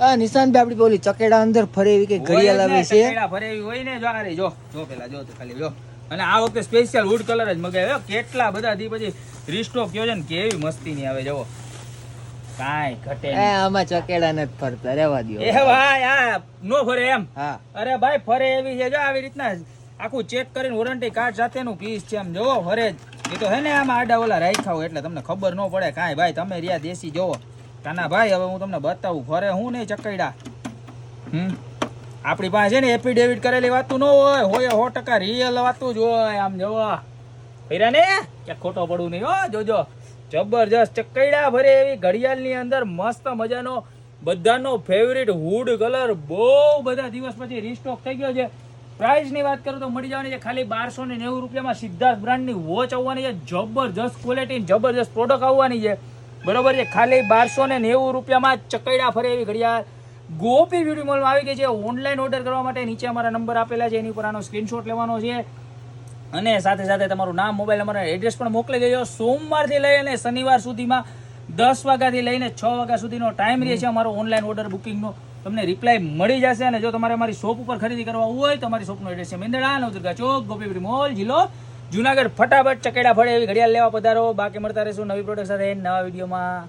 આ નિશાન ભાઈ આપડી બોલી ચકેડા અંદર ફરે એવી કે ઘડિયાળ આવે છે. ચકેડા ફરે એવી હોય ને, જો આ જો પેલા જો તો ખાલી જો. અને આ વખતે સ્પેશિયલ વુડ કલર જ મગાવ્યો. કેટલા બધા દી પછી રીસ્ટોક થયો છે ને, કેવી મસ્તી ની આવે જવો. કાઈ ઘટે નહીં. આમાં ચકેડા નથી ફરતા, રહેવા દો. એ ભાઈ આ નો ફરે એમ. હા અરે ભાઈ ફરે એવી છે, જો આવી રીતના આખું ચેક કરીને વોરંટી કાર્ડ સાથેનું પીસ છે એમ. જોવો ફરે જ. એ તો હે ને આમાં આડા ઓલા રાખ્યા હોય એટલે તમને ખબર ન પડે કાંઈ. ભાઈ તમે રહ્યા દેશી જોવો કાના ભાઈ. હવે હું તમને બતાવું ફરે હું નહીં ચકૈડા. આપણી પાસે છે ને એફિડેવિટ કરેલી વાતું ન હોય 100% રિયલ વાતું જ હોય. આમ જોવો ફર્યા ને કે ખોટો પડવું નહીં. હો જોજો જબરજસ્ત ચકૈડા ફરે એવી ઘડિયાળની અંદર મસ્ત મજાનો બધાનો ફેવરિટ વુડ કલર. બહુ બધા દિવસ પછી રીસ્ટોક થઈ ગયો છે. પ્રાઇસ ની વાત કરું તો મળી જવાની છે ખાલી 1290 રૂપિયામાં. સિદ્ધાર્થ બ્રાન્ડ ની વોચ આવવાની છે. જબરજસ્ત ક્વોલિટી, જબરજસ્ત પ્રોડક્ટ આવવાની છે. બરોબર છે. ખાલી 1290 રૂપિયામાં ચકૈડા ફરે એવી ઘડિયાળ ગોપી બ્યુટી મોલમાં આવી ગઈ છે. ઓનલાઈન ઓર્ડર કરવા માટે નીચે અમારા નંબર આપેલા છે, એની ઉપર આનો સ્ક્રીનશોટ લેવાનો છે અને સાથે સાથે તમારું નામ, મોબાઈલ નંબર અને એડ્રેસ પણ મોકલી દેજો. સોમવારથી લઈ અને શનિવાર સુધીમાં 10 વાગ્યાથી લઈને 6 વાગ્યા સુધીનો ટાઈમ રહે છે અમારો ઓનલાઈન ઓર્ડર બુકિંગનો. તમને રિપ્લાય મળી જશે. અને જો તમારે અમારી શોપ ઉપર ખરીદી કરવા હોય તો અમારી શોપનો એડ્રેસ છે મેંદડા, નવદુર્ગા ચોક, ગોપી બ્યુટી મોલ, જિલ્લો જુનાગઢ. ફટાફટ ચકેડા ફળે એવી ઘડિયાળ લેવા પધારો. બાકી મળતા રહેશું નવી પ્રોડક્ટ સાથે નવા વિડીયોમાં.